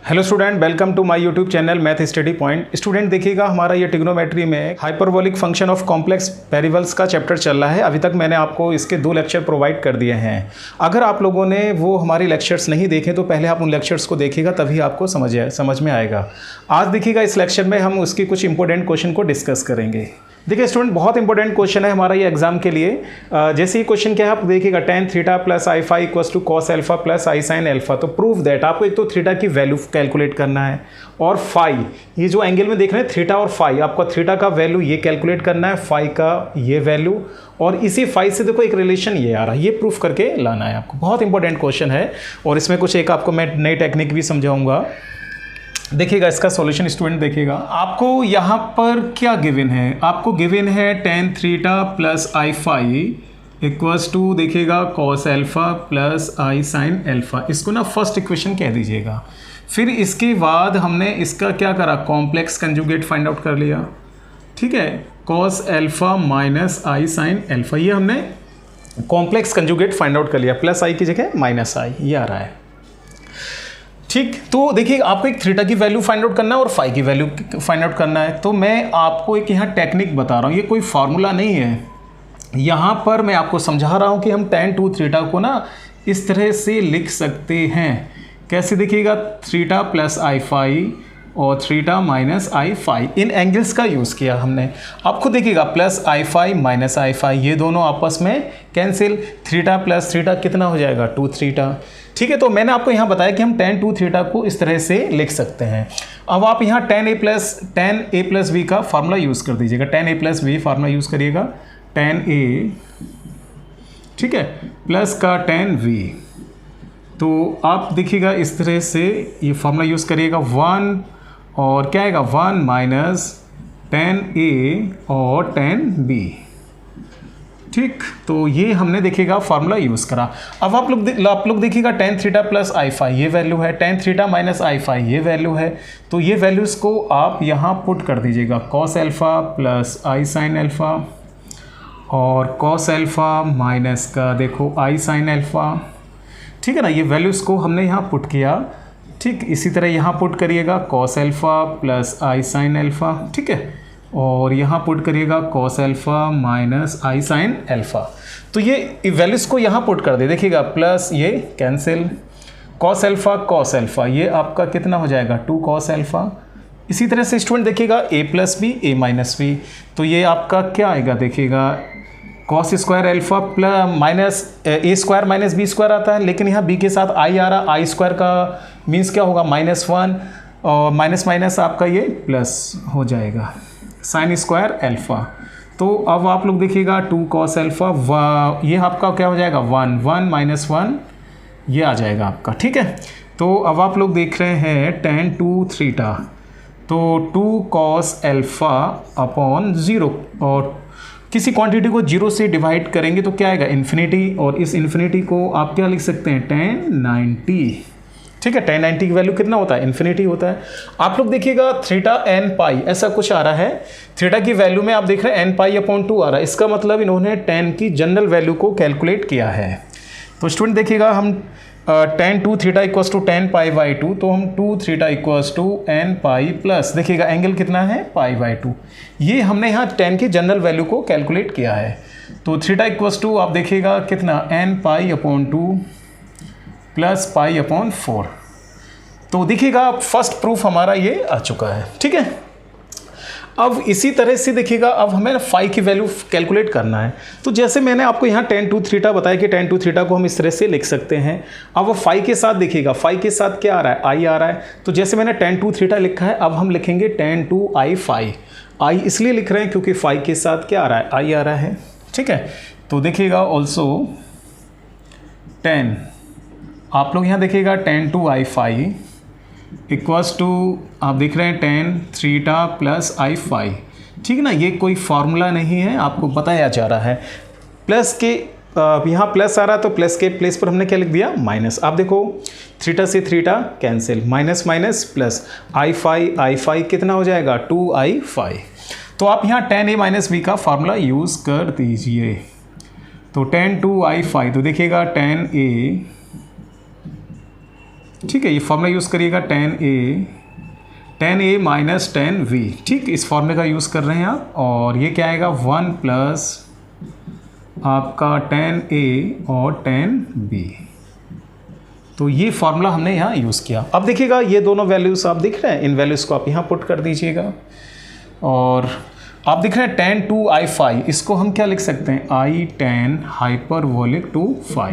Hello student, welcome to my YouTube channel Math Study Point. Student देखिएगा, हमारा ये trigonometry में hyperbolic function of complex variables का chapter चल रहा है। अभी तक मैंने आपको इसके 2 लेक्चर प्रोवाइड कर दिए हैं। अगर आप लोगों ने वो हमारे लेक्चर्स नहीं देखे तो पहले आप उन लेक्चर्स को देखिएगा, तभी आपको समझ में आएगा। आज देखिएगा, इस लेक्चर में हम उसकी कुछ इंपॉर्टेंट क्वेश्चन को डिस्कस करेंगे। देखिए स्टूडेंट, बहुत इंपॉर्टेंट क्वेश्चन है हमारा ये एग्जाम के लिए। जैसे ही क्वेश्चन क्या है, आप देखिएगा tan theta plus i phi equals to cos alpha plus i sine alpha. तो प्रूव दैट आपको एक तो थीटा की वैल्यू कैलकुलेट करना है और फाई, ये जो एंगल में देख रहे हैं थीटा और फाई, आपका थीटा का वैल्यू ये कैलकुलेट करना है, फाई का ये वैल्यू, और इसी फाई से देखो एक रिलेशन ये आ रहा है, ये प्रूफ करके लाना है आपको। बहुत इंपॉर्टेंट क्वेश्चन है और इसमें कुछ एक आपको मैं नई टेक्निक भी समझाऊंगा। देखिएगा इसका सॉल्यूशन स्टूडेंट, देखिएगा आपको यहाँ पर क्या गिवन है। आपको गिवन है tan theta plus i phi equals to, देखिएगा cos alpha plus i sine alpha. इसको ना फर्स्ट इक्वेशन कह दीजिएगा। फिर इसके बाद हमने इसका क्या करा, कॉम्प्लेक्स कंजुगेट फाइंड आउट कर लिया। ठीक है, cos alpha minus i sine alpha, ये हमने कॉम्प्लेक्स कंजुगेट फाइंड आउट कर लिया। प्लस आई की जगह माइनस आई, ये आ रहा है। ठीक, तो देखिए आपको एक थीटा की वैल्यू फाइंड आउट करना है और फाई की वैल्यू फाइंड आउट करना है। तो मैं आपको एक यहाँ टेक्निक बता रहा हूँ, ये कोई फार्मूला नहीं है। यहाँ पर मैं आपको समझा रहा हूँ कि हम tan 2 थीटा को ना इस तरह से लिख सकते हैं। कैसे, देखिएगा थीटा प्लस आई फाई और थीटा माइनस आई फाई, इन एंगल्स का यूज़ किया हमने। आप खुद देखिएगा, plus i phi minus I phi, ये दोनों आपस में कैंसिल। थीटा प्लस थीटा कितना हो जाएगा, 2 थीटा। ठीक है, तो मैंने आपको यहाँ बताया कि हम tan 2 थीटा को इस तरह से लिख सकते हैं। अब आप यहाँ tan a प्लस b का फार्मूला यूज़ कर दीजिएगा। tan a plus b formula use करिएगा, tan a, ठीक है, प्लस का tan v। तो आप देखिएगा इस तरह से ये फार्मूला यूज़ करिएगा। 1 और क्या आएगा, 1 माइनस tan a और tan b। ठीक, तो ये हमने देखिएगा फार्मूला यूज़ करा। अब आप लोग देखिएगा tan theta plus i phi ये वैल्यू है, tan थीटा माइनस आई फाई ये वैल्यू है। तो ये वैल्यूज़ को आप यहाँ पुट कर दीजिएगा, cos alpha plus i sine alpha और कॉस एल्फा माइनस का देखो आई साइन एल्फा। ठीक है ना, ये वैल्यूज़ को हमने यहाँ पुट किया। ठीक, इसी तरह यहाँ पुट करिएगा cos alpha plus i sine alpha, ठीक है, और यहाँ पुट करिएगा cos alpha minus i sine alpha. तो ये वैल्यूज़ को यहाँ पुट कर दे, देखिएगा प्लस ये कैंसिल, कॉस एल्फा ये आपका कितना हो जाएगा, 2 कॉस एल्फा। इसी तरह से स्टूडेंट देखिएगा a plus B A minus B, तो ये आपका क्या आएगा, देखिएगा cos square alpha plus minus A square minus B square आता है, लेकिन यहाँ b के साथ आई आ रहा, आई स्क्वायर का मीन्स क्या होगा, -1, और माइनस माइनस आपका ये प्लस हो जाएगा साइन स्क्वायर एल्फा। तो अब आप लोग देखिएगा 2 कॉस एल्फा, ये आपका क्या हो जाएगा, 1 माइनस 1 ये आ जाएगा आपका। ठीक है, तो अब आप लोग देख रहे हैं tan 2 थीटा, तो 2 कॉस एल्फा अपॉन 0, और किसी क्वांटिटी को 0 से डिवाइड करेंगे तो क्या आएगा, इन्फिनिटी, और इस इन्फिनिटी को आप क्या लिख सकते हैं, tan 90। ठीक है, tan 90 की वैल्यू कितना होता है, इन्फिनिटी होता है। आप लोग देखिएगा थीटा n पाई ऐसा कुछ आ रहा है, थीटा की वैल्यू में आप देख रहे हैं n पाई अपॉन 2 आ रहा है। इसका मतलब इन्होंने tan की जनरल वैल्यू को कैलकुलेट किया है। तो स्टूडेंट देखिएगा, हम tan 2 theta equals to tan pi by 2, तो हम 2 theta equals to n pi plus, देखिएगा एंगल कितना है, पाई बाई 2। ये हमने यहाँ tan की जनरल वैल्यू को कैलकुलेट किया है। तो थीटा इक्वल्स टू आप देखिएगा कितना, n pi upon 2 plus pi upon 4। तो देखिएगा फर्स्ट प्रूफ हमारा ये आ चुका है। ठीक है, अब इसी तरह से देखिएगा, अब हमें फाई की वैल्यू कैलकुलेट करना है। तो जैसे मैंने आपको यहाँ tan 2 थीटा बताया कि tan 2 थीटा को हम इस तरह से लिख सकते हैं। अब वो फाई के साथ देखिएगा, फाई के साथ क्या आ रहा है, आई आ रहा है। तो जैसे मैंने tan 2 थीटा लिखा है, अब हम लिखेंगे tan 2 आई फाई। आई इसलिए लिख रहे हैं क्योंकि फाई के साथ क्या आ रहा है, आई आ रहा है। ठीक है, तो देखिएगा ऑल्सो tan, आप लोग यहाँ देखिएगा tan 2 i phi equals to, आप देख रहे हैं tan theta plus i phi. ठीक है ना, ये कोई फार्मूला नहीं है, आपको बताया जा रहा है। प्लस के यहाँ प्लस आ रहा है, तो प्लस के प्लेस पर हमने क्या लिख दिया, माइनस। आप देखो थीटा से theta cancel, minus minus plus, i phi कितना हो जाएगा, 2 आई फाई। तो आप यहाँ tan a माइनस बी का फार्मूला यूज़ कर दीजिए। तो tan 2 आई फाई, तो देखिएगा tan a ठीक है, ये फॉर्मूला यूज़ करिएगा टेन ए माइनस 10v। ठीक, इस फॉर्मूले का यूज़ कर रहे हैं आप। और ये क्या आएगा 1 प्लस आपका 10a और 10b। तो ये फार्मूला हमने यहाँ यूज़ किया। अब देखिएगा ये दोनों वैल्यूज़ आप दिख रहे हैं, इन वैल्यूज़ को आप यहाँ पुट कर दीजिएगा। और आप दिख रहे हैं tan 2i phi, इसको हम क्या लिख सकते हैं i tan हाइपरबोलिक 2phi।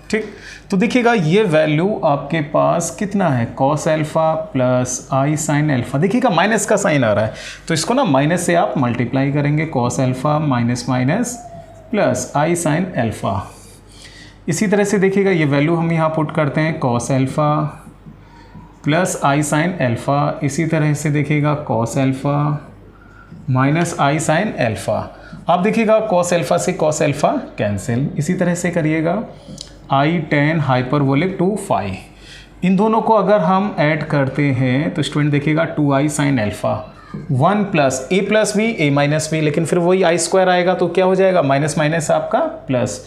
ठीक, तो देखिएगा ये वैल्यू आपके पास कितना है cos alpha plus i sin alpha. देखिएगा माइनस का साइन आ रहा है, तो इसको ना माइनस से आप मल्टीप्लाई करेंगे, cos alpha minus minus plus i sin alpha. इसी तरह से देखिएगा ये वैल्यू हम यहाँ पुट करते हैं cos alpha plus i sin alpha. इसी तरह से देखिएगा cos alpha minus i sin alpha. आप देखिएगा cos अल्फ़ा से cos अल्फ़ा कैंसिल। इसी तरह से करिएगा i tan हाइपरबोलिक 2phi। इन दोनों को अगर हम ऐड करते हैं तो स्टूडेंट देखिएगा 2i sin alpha 1 plus a plus B a minus B, लेकिन फिर वही i स्क्वायर आएगा तो क्या हो जाएगा माइनस माइनस आपका प्लस।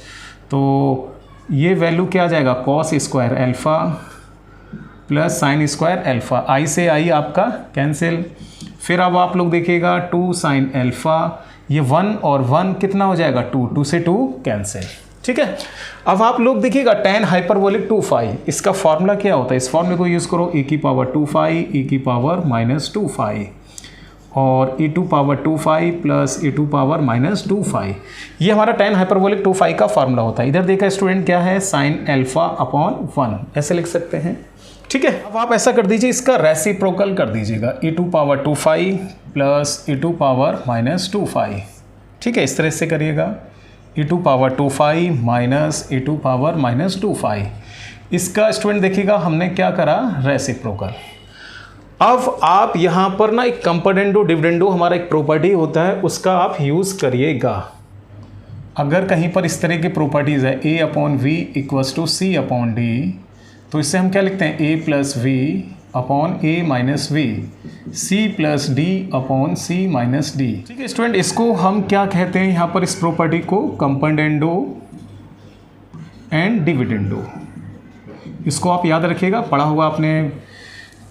तो ये वैल्यू क्या आ जाएगा cos square alpha plus sin square alpha. i से i आपका कैंसिल। फिर अब आप लोग देखिएगा 2 sin अल्फ़ा, ये 1 और 1 कितना हो जाएगा 2, 2 से 2 कैंसिल। ठीक है, अब आप लोग देखिएगा tan हाइपरबोलिक 2phi, इसका फॉर्मूला क्या होता है, इस फॉर्मूले को यूज़ करो e की पावर 2phi e की पावर माइनस 2phi और e to power 2phi plus e to power minus 2phi। ये हमारा tan हाइपरबोलिक 2phi का फार्मूला होता है। इधर देखा स्टूडेंट क्या है sin अल्फ़ा अपॉन 1, ऐसे लिख सकते हैं। ठीक है, अब आप ऐसा कर दीजिए, इसका रेसिप्रोकल कर दीजिएगा e to power 2phi plus e to power minus 2phi। ठीक है, इस तरह से करिएगा e to power 2phi minus e to power minus 2phi। इसका स्टूडेंट देखिएगा हमने क्या करा रेसिप्रोकल। अब आप यहाँ पर ना एक कंपोनेंडो डिविडेंडो हमारा एक प्रॉपर्टी होता है, उसका आप यूज़ करिएगा। अगर कहीं पर इस तरह की प्रॉपर्टीज़ है a upon V equals to C upon D, तो इससे हम क्या लिखते हैं a plus V upon a minus V, C plus D upon C minus D. ठीक है स्टूडेंट, इसको हम क्या कहते हैं यहाँ पर इस प्रॉपर्टी को कंपोनेंडो एंड डिविडेंडो। इसको आप याद रखिएगा, पढ़ा हुआ आपने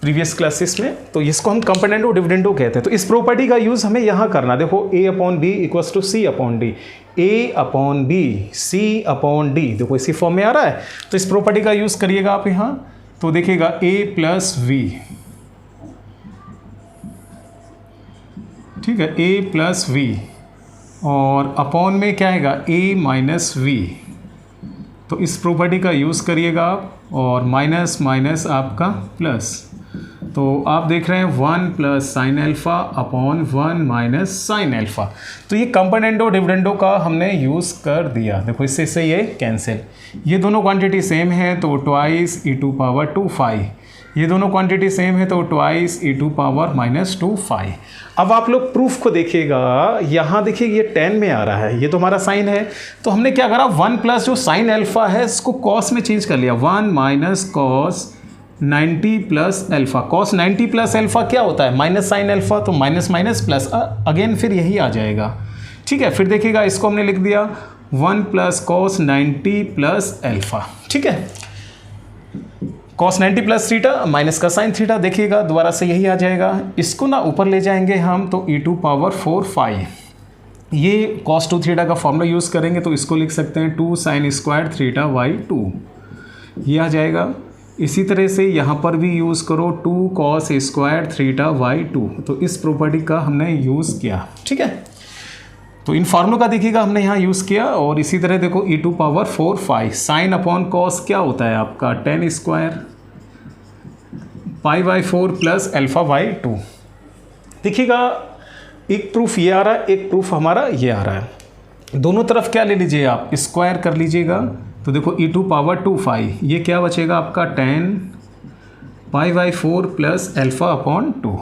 प्रीवियस क्लासेस में, तो इसको हम कंपोनेंडो डिविडेंडो कहते हैं। तो इस प्रॉपर्टी का यूज़ हमें यहाँ करना, देखो a upon B equals to C upon D, a upon B C upon D, देखो इसी फॉर्म में आ रहा है। तो इस प्रॉपर्टी का यूज़ करिएगा आप यहाँ, तो देखिएगा a प्लस वी, ठीक है a प्लस वी और अपॉन में क्या आएगा a माइनस वी। तो इस प्रॉपर्टी का यूज़ करिएगा आप, और माइनस माइनस आपका प्लस। तो आप देख रहे हैं 1 plus sine alpha upon 1 minus sine alpha. तो ये कंपोनेंडो डिविडेंडो का हमने यूज़ कर दिया। देखो इससे ये कैंसिल, ये दोनों क्वांटिटी सेम है तो twice e to power 2phi, ये दोनों क्वांटिटी सेम है तो twice e to power minus 2phi। अब आप लोग प्रूफ को देखिएगा, यहाँ देखिए ये 10 में आ रहा है, ये तो हमारा साइन है, तो हमने क्या करा 1 प्लस जो साइन अल्फ़ा है इसको कॉस में चेंज कर लिया, 1 minus cos 90 plus alpha. Cos 90 plus alpha क्या होता है माइनस साइन अल्फ़ा, तो माइनस माइनस प्लस अगेन फिर यही आ जाएगा। ठीक है, फिर देखिएगा इसको हमने लिख दिया 1 प्लस कॉस 90 प्लस अल्फ़ा। ठीक है, कॉस 90 प्लस थीटा माइनस का साइन थीटा, देखिएगा दोबारा से यही आ जाएगा। इसको ना ऊपर ले जाएंगे हम तो e टू पावर 4phi, ये कॉस 2 थीटा का फॉर्मूला यूज़ करेंगे तो इसको लिख सकते हैं 2 साइन स्क्वायर थीटा बाई 2, ये आ जाएगा। इसी तरह से यहाँ पर भी यूज़ करो 2 कॉस स्क्वायर थीटा बाई 2, तो इस प्रॉपर्टी का हमने यूज़ किया। ठीक है, तो इन फार्मूलों का देखिएगा हमने यहाँ यूज़ किया। और इसी तरह देखो e to power 4phi sine upon cos क्या होता है आपका tan square pi by 4 plus alpha by 2। देखिएगा एक प्रूफ ये आ रहा है, एक प्रूफ हमारा ये आ रहा है, दोनों तरफ क्या ले लीजिए आप स्क्वायर कर लीजिएगा। तो देखो e टू पावर 2phi, ये क्या बचेगा आपका tan pi by 4 plus alpha upon 2।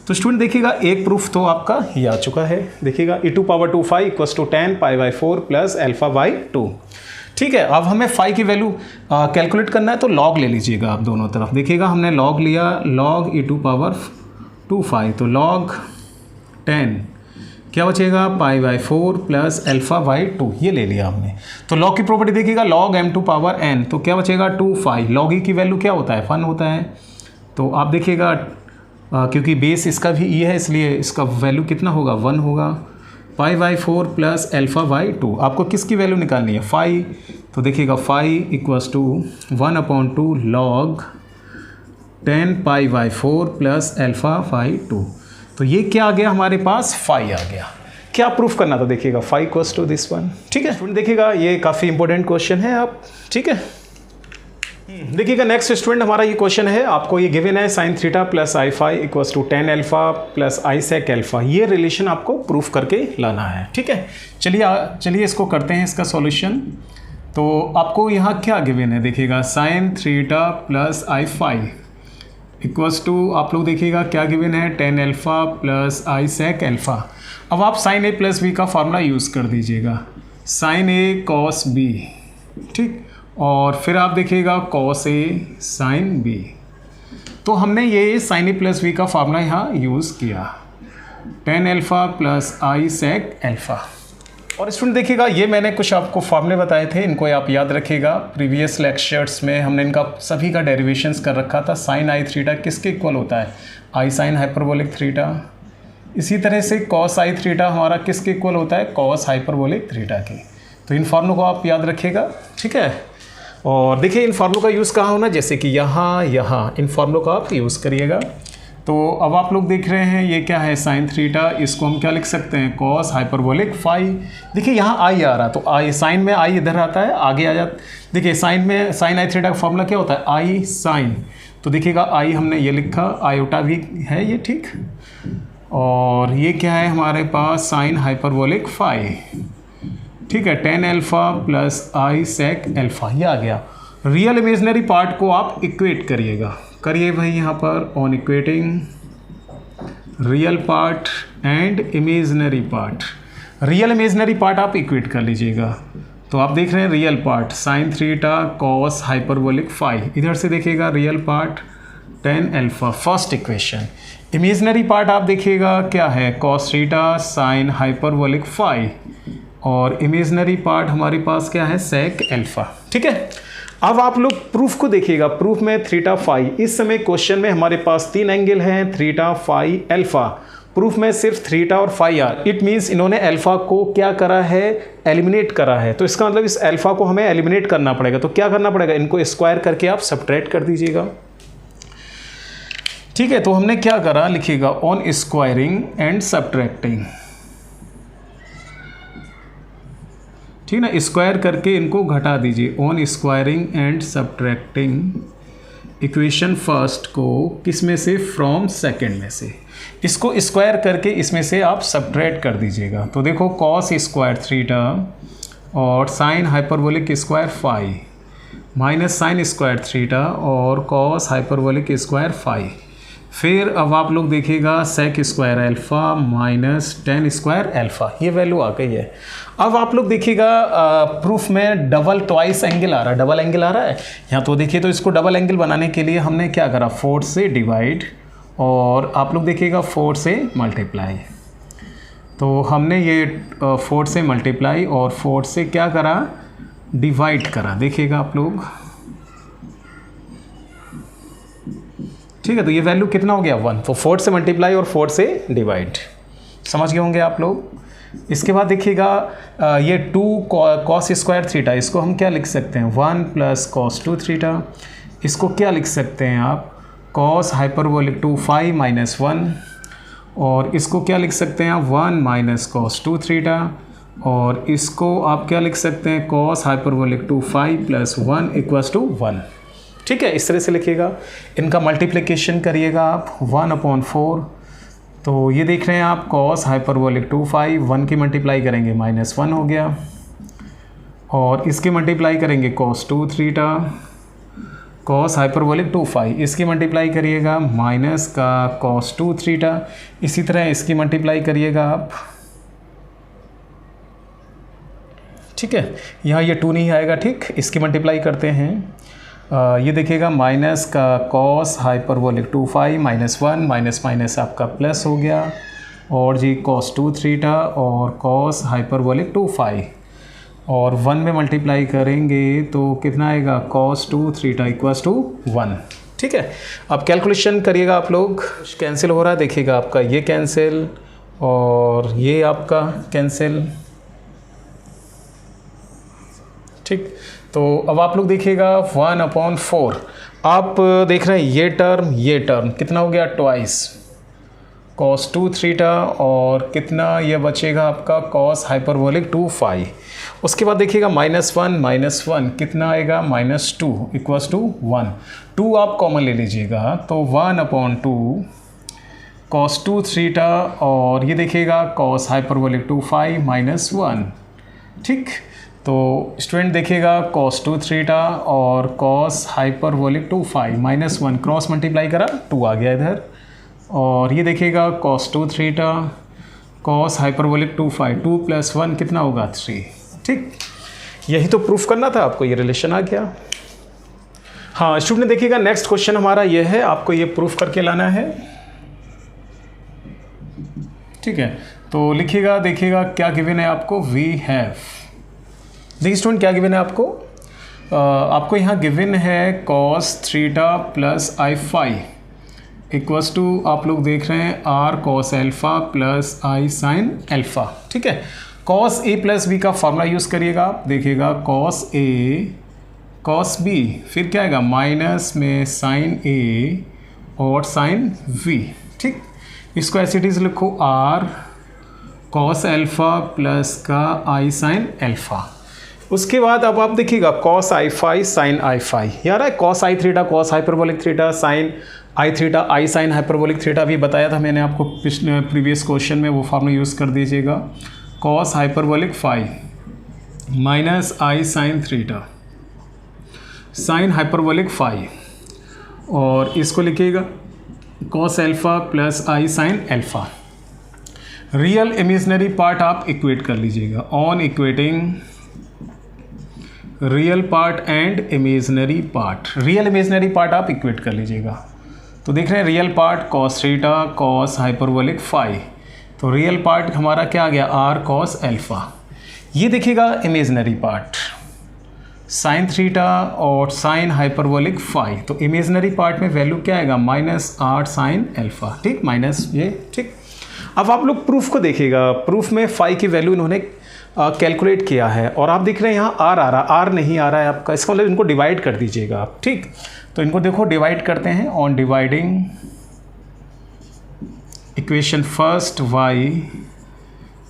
तो स्टूडेंट देखिएगा एक प्रूफ तो आपका ये आ चुका है, देखिएगा e to power 2phi equals to tan pi by 4 plus alpha by 2। ठीक है, अब हमें phi की वैल्यू कैलकुलेट करना है तो लॉग ले लीजिएगा आप दोनों तरफ। देखिएगा हमने लॉग लिया, log e to power 2phi, तो लॉग 10 क्या बचेगा π/4 प्लस α/2, ये ले लिया हमने। तो log की प्रॉपर्टी देखिएगा log m2 पावर n, तो क्या बचेगा 2 log e की वैल्यू क्या होता है 1 होता है। तो आप देखिएगा क्योंकि बेस इसका भी e है इसलिए इसका वैल्यू कितना होगा 1 होगा। π/4 प्लस α/2, आपको किसकी वैल्यू निकालनी है फाई, तो देखिएगा phi equals to 1/2 log 10 π/4 plus α/2। तो ये क्या आ गया हमारे पास फाई आ गया। क्या प्रूफ करना था देखिएगा phi equals to this one. ठीक है स्टूडेंट, देखिएगा ये काफ़ी इंपॉर्टेंट क्वेश्चन है आप, ठीक है। देखिएगा नेक्स्ट स्टूडेंट हमारा ये क्वेश्चन है, आपको ये गिवन है sin theta plus i phi equals to tan alpha plus i sec alpha, ये रिलेशन आपको प्रूफ करके लाना है। ठीक है, चलिए इसको करते हैं इसका सॉल्यूशन। तो आपको यहाँ क्या गिवन है देखिएगा sin theta plus i phi equals to आप लोग देखिएगा क्या गिवन है tan alpha plus i sec alpha. अब आप sin a प्लस बी का फार्मूला यूज़ कर दीजिएगा, sin a cos b, ठीक, और फिर आप देखिएगा cos a sin b। तो हमने ये sin a प्लस बी का फार्मूला यहाँ यूज़ किया, ten alpha plus i sec alpha. और स्टूडेंट देखिएगा ये मैंने कुछ आपको फार्मूले बताए थे, इनको आप याद रखिएगा। प्रीवियस लेक्चर्स में हमने इनका सभी का डेरिवेशंस कर रखा था। साइन आई थीटा किसके इक्वल होता है, आई साइन हाइपरबोलिक थीटा। इसी तरह से कॉस आई थीटा हमारा किसके इक्वल होता है, कॉस हाइपरबोलिक थीटा के। तो इन फार्मूलों को आप याद रखिएगा, ठीक है। और देखिए इन फार्मूलों का यूज़ कहाँ होना, जैसे कि यहाँ इन फार्मूलों का आप यूज़ करिएगा। तो अब आप लोग देख रहे हैं ये क्या है साइन थीटा, इसको हम क्या लिख सकते हैं कॉस हाइपरबोलिक फाई। देखिए यहाँ आई आ रहा, तो आई साइन में आई इधर आता है, आगे आ जाता। देखिए साइन में साइन आई थीटा का फॉर्मूला क्या होता है, आई साइन। तो देखिएगा आई हमने ये लिखा, आयोटा भी है ये, ठीक। और ये क्या है हमारे पास साइन हाइपरबोलिक फाई, ठीक है, tan alpha plus i sec alpha, ये आ गया। रियल इमेजनरी पार्ट को आप इक्वेट करिएगा, करिए भाई यहाँ पर on equating real part and imaginary part. Real imaginary part आप इक्वेट कर लीजिएगा। तो आप देख रहे हैं real part sine theta cos hyperbolic phi, इधर से देखिएगा real part tan alpha, first equation. Imaginary part आप देखिएगा क्या है cos theta sine hyperbolic phi, और इमेजनरी पार्ट हमारे पास क्या है सेक अल्फा, ठीक है। अब आप लोग प्रूफ को देखिएगा, प्रूफ में थीटा फाई, इस समय क्वेश्चन में हमारे पास 3 एंगल हैं थीटा फाई अल्फा, प्रूफ में सिर्फ थीटा और फाई आर। इट मीन्स इन्होंने अल्फा को क्या करा है, एलिमिनेट करा है। तो इसका मतलब इस अल्फा को हमें एलिमिनेट करना पड़ेगा। तो क्या करना पड़ेगा, इनको स्क्वायर करके आप सब्ट्रैक्ट कर दीजिएगा, ठीक है। तो हमने क्या करा, लिखिएगा ऑन स्क्वायरिंग एंड सब्ट्रैक्टिंग, ठीक ना, स्क्वायर करके इनको घटा दीजिए। On squaring and subtracting equation first को किस में से, फ्रॉम सेकंड में से। इसको स्क्वायर करके इसमें से आप सब्ट्रैक्ट कर दीजिएगा। तो देखो कॉस स्क्वायर थीटा और sine hyperbolic square phi minus sine square theta और कॉस हाइपरबोलिक स्क्वायर फाई। फिर अब आप लोग देखिएगा sec square alpha minus tan square alpha, ये वैल्यू आ गई है। अब आप लोग देखिएगा प्रूफ में डबल ट्वाइस एंगल आ रहा है, डबल एंगल आ रहा है यहाँ। तो देखिए तो इसको डबल एंगल बनाने के लिए हमने क्या करा, 4 से डिवाइड और आप लोग देखिएगा 4 से मल्टीप्लाई। तो हमने ये 4 से मल्टीप्लाई और 4 से क्या करा, डिवाइड करा, देखिएगा आप लोग, ठीक है। तो ये वैल्यू कितना हो गया 1, तो 4 से मल्टीप्लाई और 4 से डिवाइड, समझ गए होंगे आप लोग। इसके बाद देखिएगा ये 2 कॉस स्क्वायर थीटा, इसको हम क्या लिख सकते हैं 1 प्लस कॉस 2 थीटा। इसको क्या लिख सकते हैं आप, कॉस हाइपरबोलिक 2 फाई माइनस 1, और इसको क्या लिख सकते हैं आप 1 माइनस कॉस 2 थीटा, और इसको आप क्या लिख सकते हैं cos hyperbolic 2 phi plus 1 equals to 1, ठीक है। इस तरह से लिखिएगा। इनका मल्टीप्लिकेशन करिएगा आप 1/4। तो ये देख रहे हैं आप कॉस हाइपरबोलिक 2 फाई, 1 की मल्टीप्लाई करेंगे माइनस 1 हो गया, और इसकी मल्टीप्लाई करेंगे cos 2 theta, cos hyperbolic 2 phi, इसकी मल्टीप्लाई करिएगा माइनस का कॉस 2 थीटा। इसी तरह इसकी मल्टीप्लाई करिएगा आप, ठीक है। यहाँ ये 2 नहीं आएगा, ठीक। इसकी मल्टीप्लाई करते हैं, ये देखिएगा माइनस का cos hyperbolic 2 phi minus 1 minus minus आपका प्लस हो गया, और जी cos 2 थीटा और cos हाइपरबोलिक 2 फाई, और 1 में मल्टीप्लाई करेंगे तो कितना आएगा cos 2 थीटा इक्वल्स टू 1। ठीक है, अब कैलकुलेशन करिएगा आप लोग। कैंसिल हो रहा है, देखिएगा आपका ये कैंसिल और ये आपका कैंसिल। ठीक, तो अब आप लोग देखिएगा 1/4, आप देख रहे हैं ये टर्म कितना हो गया, ट्वाइस cos 2 थीटा, और कितना ये बचेगा आपका cos हाइपरबोलिक 2 फाई। उसके बाद देखिएगा -1 कितना आएगा, -2 इक्वल्स टू 1। 2 आप कॉमन ले लीजिएगा तो 1/2 cos 2 थीटा, और ये देखिएगा cos हाइपरबोलिक 2 फाई -1। ठीक, तो स्टूडेंट देखिएगा cos 2 थीटा और cos hyperbolic 2 phi -1 cross multiply करा 2 आ गया इधर, और ये देखिएगा cos 2 theta cos hyperbolic 2 phi 2 + 1 कितना होगा 3। ठीक, यही तो प्रूफ करना था आपको, ये रिलेशन आ गया। हाँ स्टूडेंट देखिएगा नेक्स्ट क्वेश्चन हमारा ये है, आपको ये प्रूफ करके लाना है। ठीक है, तो लिखिएगा, देखिएगा क्या गिवन है आपको, वी हैव, देखिए स्टूडेंट क्या गिवन है आपको, आपको यहाँ गिवन है cos theta plus i phi equals to, आप लोग देख रहे हैं r cos alpha plus i sine alpha. ठीक है, cos a प्लस बी का फॉर्मूला यूज़ करिएगा, आप देखिएगा cos a cos b, फिर क्या आएगा माइनस में साइन a और साइन v। ठीक, इसको ऐसे इट इज़ लिखो r cos अल्फ़ा प्लस का आई साइन अल्फ़ा। उसके बाद अब आप देखिएगा cos i phi sine i phi, यार है cos i theta cos hyperbolic theta sine i theta i sine hyperbolic theta भी बताया था मैंने आपको पिछले प्रीवियस क्वेश्चन में, वो फॉर्मूला यूज़ कर दीजिएगा। cos hyperbolic phi minus i sine theta sine hyperbolic phi, और इसको लिखिएगा cos alpha plus i sine alpha. Real imaginary part आप इक्वेट कर लीजिएगा, on equating real part and imaginary part, real imaginary part आप equate कर लीजिएगा। तो देख रहे हैं real part cos theta cos hyperbolic phi, तो रियल पार्ट हमारा क्या आ गया r cos अल्फ़ा। ये देखिएगा इमेजिनरी पार्ट साइन थीटा और साइन हाइपरबोलिक फाई, तो इमेजिनरी पार्ट में वैल्यू क्या आएगा -8 साइन अल्फ़ा। ठीक, माइनस ये। ठीक, अब आप लोग प्रूफ को देखिएगा, प्रूफ में फाई की वैल्यू इन्होंने कैलकुलेट किया है, और आप देख रहे हैं यहाँ r आ रहा, r नहीं आ रहा है आपका, इसका मतलब इनको डिवाइड कर दीजिएगा आप। ठीक, तो इनको देखो डिवाइड करते हैं, on dividing equation first y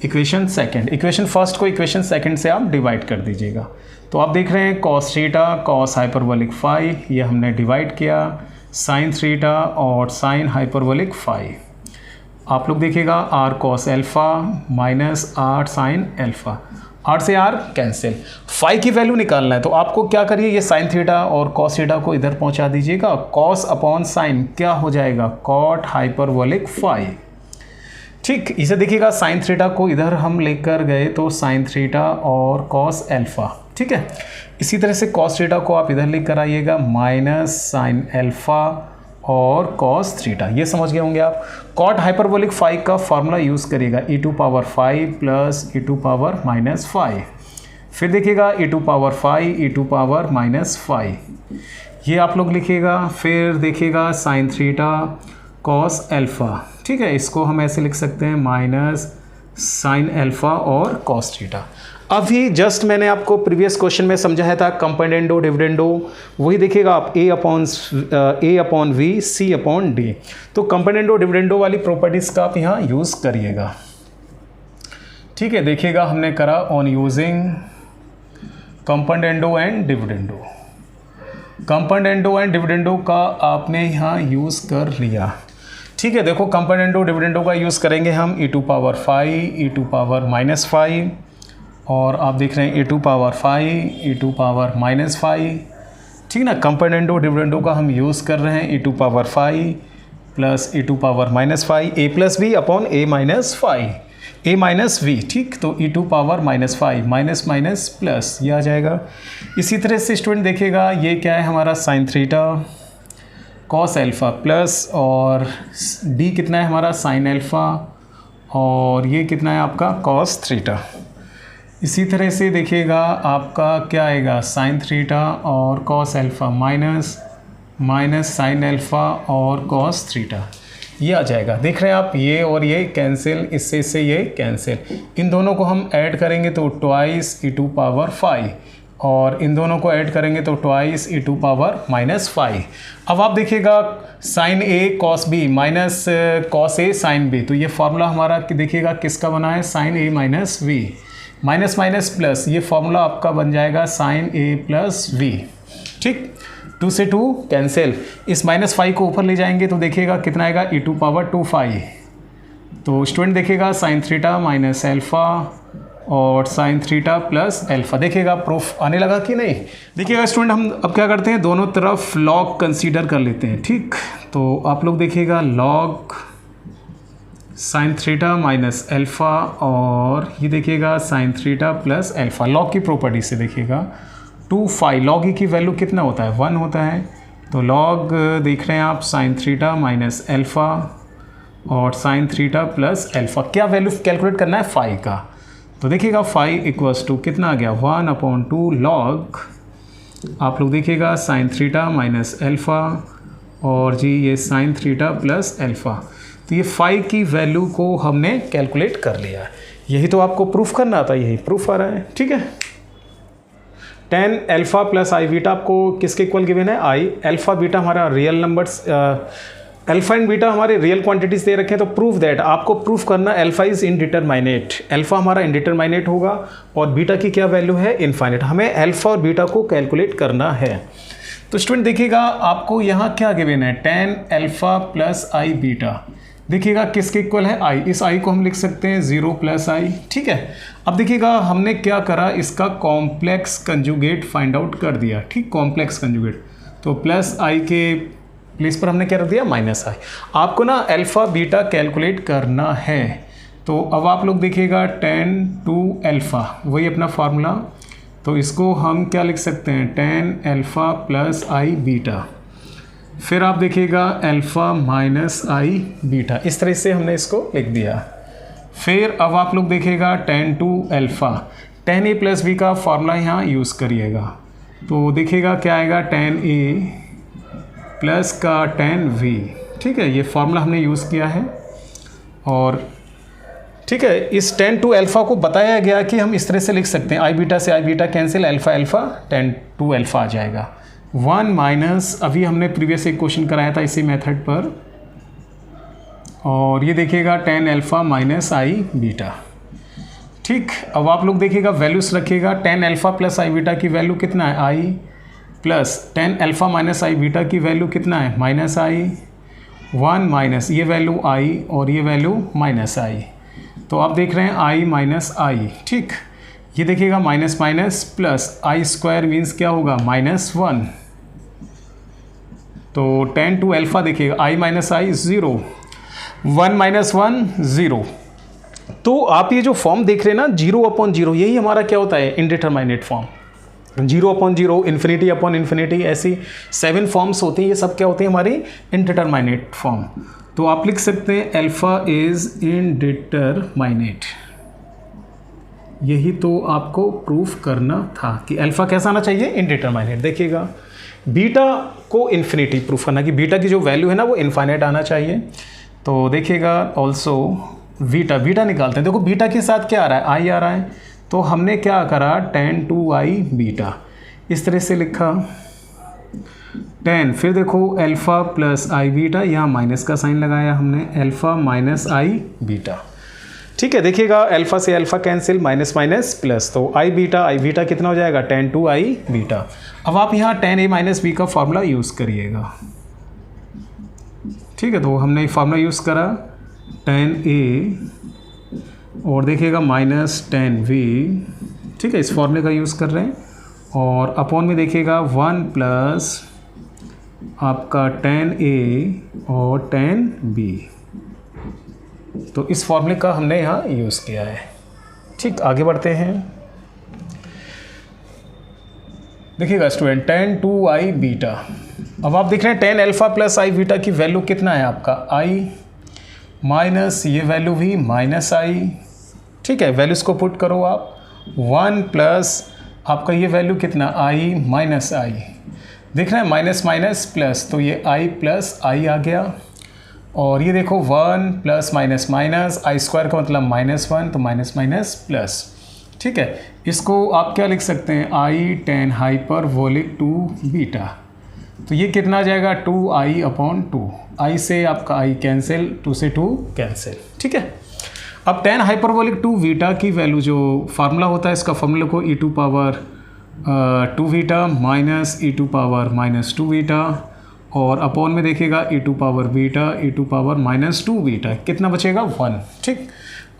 equation second, equation first को इक्वेशन सेकंड से आप डिवाइड कर दीजिएगा। तो आप देख रहे हैं cos theta cos hyperbolic phi, ये हमने डिवाइड किया साइन थीटा और साइन हाइपरबोलिक फाई। आप लोग देखिएगा r cos alpha minus 8 sine alpha, 8 से r कैंसिल। फाई की वैल्यू निकालना है तो आपको क्या करिए, ये साइन थीटा और cos थीटा को इधर पहुंचा दीजिएगा, cos अपॉन साइन क्या हो जाएगा cot हाइपरबोलिक फाई। ठीक, इसे देखिएगा साइन थीटा को इधर हम लेकर गए तो साइन थीटा और cos अल्फ़ा। ठीक है, इसी तरह से cos थीटा को आप इधर लेकर आइएगा माइनस साइन अल्फ़ा और cos थीटा, ये समझ गए होंगे आप। cot हाइपरबोलिक फाई का फॉर्मूला यूज़ करिएगा e⁵ प्लस e⁻⁻5, फिर देखिएगा e⁻⁵ ये आप लोग लिखिएगा, फिर देखिएगा साइन थीटा cos अल्फ़ा। ठीक है, इसको हम ऐसे लिख सकते हैं माइनस साइन अल्फ़ा और cos थीटा। अभी जस्ट मैंने आपको प्रीवियस क्वेश्चन में समझाया था कंपोनेंडो डिविडेंडो, वही देखिएगा आप a upon v c upon d, तो कंपोनेंडो डिविडेंडो वाली प्रॉपर्टीज़ का आप यहाँ यूज़ करिएगा। ठीक है, देखिएगा हमने करा on using componendo and dividendo, componendo and dividendo का आपने यहाँ यूज़ कर लिया। ठीक है, देखो कंपोनेंडो डिविडेंडो का यूज़ करेंगे हम e⁻⁵ और आप देख रहे हैं e⁻⁵ ठीक ना। कंपोनेंडो डिविडेंडो का हम यूज़ कर रहे हैं e⁻⁵ plus e⁻⁵ a plus b upon a minus v। ठीक, तो e⁻⁵ माइनस माइनस प्लस ये आ जाएगा। इसी तरह से स्टूडेंट देखिएगा ये क्या है हमारा sine theta cos alpha plus और d कितना है हमारा साइन अल्फ़ा और ये कितना है आपका cos थीटा। इसी तरह से देखिएगा आपका क्या आएगा sin थीटा और cos alpha minus sin alpha और cos थीटा, ये आ जाएगा। देख रहे हैं आप, ये और ये कैंसिल, इससे ये कैंसिल, इन दोनों को हम ऐड करेंगे तो ट्वाइस e⁵ और इन दोनों को ऐड करेंगे तो ट्वाइस e⁻⁻5। अब आप देखिएगा sin a cos b minus cos a sin b, तो ये फार्मूला हमारा देखिएगा किसका बना है, sin a minus v minus minus plus, ये फार्मूला आपका बन जाएगा sin a प्लस v। ठीक, 2 से 2 कैंसिल, इस -5 को ऊपर ले जाएंगे तो देखिएगा कितना आएगा e⁻⁵। तो स्टूडेंट देखिएगा sin थीटा माइनस अल्फ़ा और sin थीटा प्लस अल्फ़ा। देखिएगा प्रूफ आने लगा कि नहीं। देखिएगा स्टूडेंट, हम अब क्या करते हैं, दोनों तरफ लॉग कंसीडर कर लेते हैं। ठीक, तो आप लोग देखिएगा log sin theta minus alpha और ये देखिएगा sin theta plus alpha. Log की प्रॉपर्टी से देखिएगा 2 लॉग ई की वैल्यू कितना होता है, 1 होता है। तो लॉग देख रहे हैं आप sin थीटा माइनस अल्फ़ा और sin थीटा प्लस अल्फ़ा, क्या वैल्यू कैलकुलेट करना है, फाई का। तो देखिएगा फाई इक्वल्स टू कितना आ गया, 1/2 लॉग, आप लोग देखिएगा sin थीटा माइनस अल्फ़ा और जी ये sin थीटा प्लस अल्फ़ा। तो ये फाई की वैल्यू को हमने कैलकुलेट कर लिया। यही तो आपको प्रूफ करना था, यही प्रूफ आ रहा है। ठीक है, tan अल्फ़ा प्लस आई बीटा आपको किसके इक्वल गिवन है, आई। अल्फ़ा बीटा हमारा real numbers, alpha and beta हमारे रियल क्वांटिटीज़ दे रखे हैं। तो प्रूफ दैट, आपको प्रूफ करना अल्फ़ा इज़ इनडिटरमाइनेट, अल्फ़ा हमारा इनडिटरमाइनेट होगा और बीटा की क्या वैल्यू है, इनफाइनाइट। हमें अल्फ़ा और बीटा को कैलकुलेट करना है। तो स्टूडेंट देखिएगा आपको यहाँ क्या गिवन है, tan अल्फ़ा प्लस आई बीटा, देखिएगा किसके इक्वल है, आई। इस आई को हम लिख सकते हैं 0 प्लस आई। ठीक है, अब देखिएगा हमने क्या करा, इसका कॉम्प्लेक्स कंजुगेट फाइंड आउट कर दिया। ठीक, कॉम्प्लेक्स कंजुगेट, तो प्लस आई के प्लेस पर हमने क्या रख दिया, माइनस आई। आपको ना अल्फ़ा बीटा कैलकुलेट करना है। तो अब आप लोग देखिएगा tan 2 अल्फ़ा, वही अपना फार्मूला, तो इसको हम क्या लिख सकते हैं, tan अल्फ़ा प्लस आई बीटा। फिर आप देखिएगा अल्फ़ा माइनस आई बीटा, इस तरह से हमने इसको लिख दिया। फिर अब आप लोग देखिएगा tan 2 alpha, tan a plus B का फार्मूला यहाँ यूज़ करिएगा। तो देखिएगा क्या आएगा, tan a प्लस का tan v। ठीक है, ये फार्मूला हमने यूज़ किया है। और ठीक है, इस tan 2 अल्फ़ा को बताया गया कि हम इस तरह से लिख सकते हैं, आई बीटा से i beta cancel, alpha alpha tan 2 alpha आ जाएगा। 1 माइनस, अभी हमने प्रीवियस एक क्वेश्चन कराया था इसी मेथड पर, और ये देखिएगा tan अल्फ़ा माइनस आई बीटा। ठीक, अब आप लोग देखिएगा वैल्यूज रखिएगा, tan अल्फ़ा प्लस आई बीटा की वैल्यू कितना है, आई, प्लस tan अल्फ़ा माइनस आई बीटा की वैल्यू कितना है, माइनस आई। 1 माइनस ये वैल्यू आई और ये वैल्यू माइनस आई, तो आप देख रहे हैं आई माइनस आई। ठीक, ये देखिएगा माइनस माइनस प्लस, आई स्क्वायर मीन्स क्या होगा, -1। तो tan 2 अल्फ़ा देखिएगा, आई माइनस आई 0, 1 माइनस 1 0। तो आप ये जो फॉर्म देख रहे हैं ना, 0/0, यही हमारा क्या होता है, इनडिटरमाइनेट फॉर्म। 0/0, इन्फिनिटी अपॉन इन्फिनिटी, ऐसी 7 फॉर्म्स होती हैं, ये सब क्या होती हैं, हमारी इनडिटरमाइनेट फॉर्म। तो आप लिख सकते हैं अल्फ़ा इज़ इनडिटरमाइनेट। यही तो आपको प्रूफ करना था कि अल्फ़ा कैसा आना चाहिए, इनडिटरमाइनेट। देखिएगा बीटा को इन्फिनिटी प्रूफ करना कि बीटा की जो वैल्यू है ना वो इनफाइनाइट आना चाहिए। तो देखिएगा ऑल्सो बीटा निकालते हैं। देखो बीटा के साथ क्या आ रहा है, आई आ रहा है, तो हमने क्या करा, tan 2i बीटा, इस तरह से लिखा tan। फिर देखो अल्फ़ा प्लस आई बीटा, यहाँ माइनस का साइन लगाया हमने, अल्फ़ा माइनस आई बीटा। ठीक है, देखिएगा अल्फ़ा से alpha cancel, minus minus plus, तो आई बीटा कितना हो जाएगा, tan 2i बीटा। अब आप यहाँ tan a माइनस बी का फार्मूला यूज़ करिएगा। ठीक है, तो हमने फार्मूला यूज़ करा, tan a और देखिएगा माइनस tan v। ठीक है, इस फार्मूले का यूज़ कर रहे हैं, और अपॉन में देखिएगा 1 प्लस आपका tan a और tan b। तो इस फॉर्मूले का हमने यहाँ यूज़ किया है। ठीक, आगे बढ़ते हैं। देखिएगा स्टूडेंट, tan 2i बीटा, अब आप देख रहे हैं tan अल्फ़ा प्लस आई बीटा की वैल्यू कितना है आपका, आई, माइनस ये वैल्यू भी माइनस आई, ठीक है। वैल्यूज़ को पुट करो आप, 1 प्लस आपका ये वैल्यू कितना आई माइनस आई, दिख रहा है माइनस माइनस प्लस, तो ये आई प्लस आई आ गया। और ये देखो 1 प्लस माइनस माइनस, आई स्क्वायर का मतलब -1, तो माइनस माइनस प्लस, ठीक है। इसको आप क्या लिख सकते हैं, आई टेन हाइपरबोलिक 2 बीटा, तो ये कितना आ जाएगा 2i/2, आई से आपका आई कैंसिल, 2 से 2 कैंसिल, ठीक है। अब टेन हाइपरबोलिक 2 बीटा की वैल्यू जो फार्मूला होता है, इसका फार्मूला को e⁻² beta minus e⁻−2 beta, और अपॉन में देखिएगा e⁻β e⁻−2 बीटा, कितना बचेगा 1, ठीक।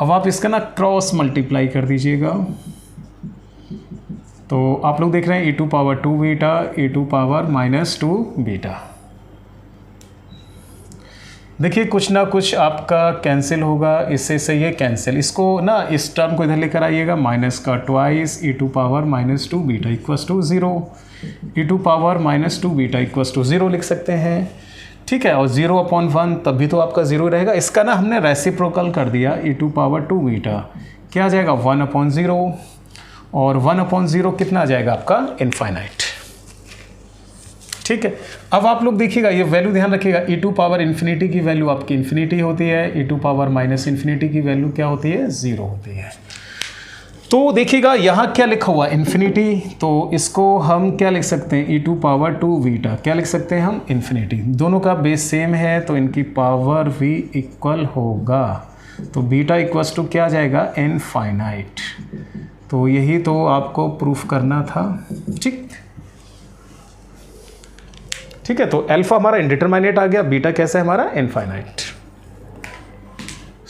अब आप इसका ना क्रॉस मल्टीप्लाई कर दीजिएगा, तो आप लोग देख रहे हैं e⁻2 बीटा e⁻−2 बीटा, देखिए कुछ ना कुछ आपका कैंसिल होगा, इससे ये कैंसिल, इसको ना इस टर्म को इधर लेकर आइएगा, माइनस का twice e⁻−2 beta equals to 0, e⁻−2 beta equals to 0 लिख सकते हैं, ठीक है। और 0/1 तब भी तो आपका 0 रहेगा, इसका ना हमने रेसिप्रोकल कर दिया, e⁻2 बीटा क्या आ जाएगा 1/0, और 1/0 कितना आ जाएगा आपका इनफाइनाइट, ठीक है। अब आप लोग देखिएगा ये वैल्यू ध्यान रखिएगा, e⁻∞ की वैल्यू आपकी इन्फिनिटी होती है, e⁻∞ की वैल्यू क्या होती है 0 होती है। तो देखिएगा यहाँ क्या लिखा हुआ इन्फिनिटी, तो इसको हम क्या लिख सकते हैं e⁻2 बीटा, क्या लिख सकते हैं हम इन्फिनिटी, दोनों का बेस सेम है तो इनकी पावर भी इक्वल होगा, तो बीटा इक्वल्स टू क्या आ जाएगा इनफाइनाइट। तो यही तो आपको प्रूफ करना था, ठीक है। तो अल्फा हमारा इंडिटरमिनेट आ गया, बीटा कैसा है हमारा इनफाइनाइट।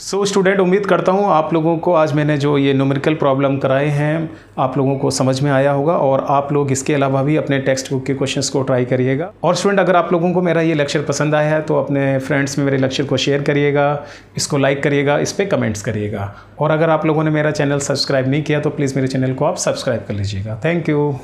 सो स्टूडेंट, उम्मीद करता हूँ आप लोगों को आज मैंने जो ये न्यूमेरिकल प्रॉब्लम कराए हैं आप लोगों को समझ में आया होगा, और आप लोग इसके अलावा भी अपने टेक्स्ट बुक के क्वेश्चंस को ट्राई करिएगा। और स्टूडेंट, अगर आप लोगों को मेरा ये लेक्चर पसंद आया है तो अपने फ्रेंड्स में मेरे लेक्चर को शेयर करिएगा, इसको लाइक करिएगा, इस पर कमेंट्स करिएगा। और अगर आप लोगों ने मेरा चैनल सब्सक्राइब नहीं किया तो प्लीज़ मेरे चैनल को आप सब्सक्राइब कर लीजिएगा। Thank you.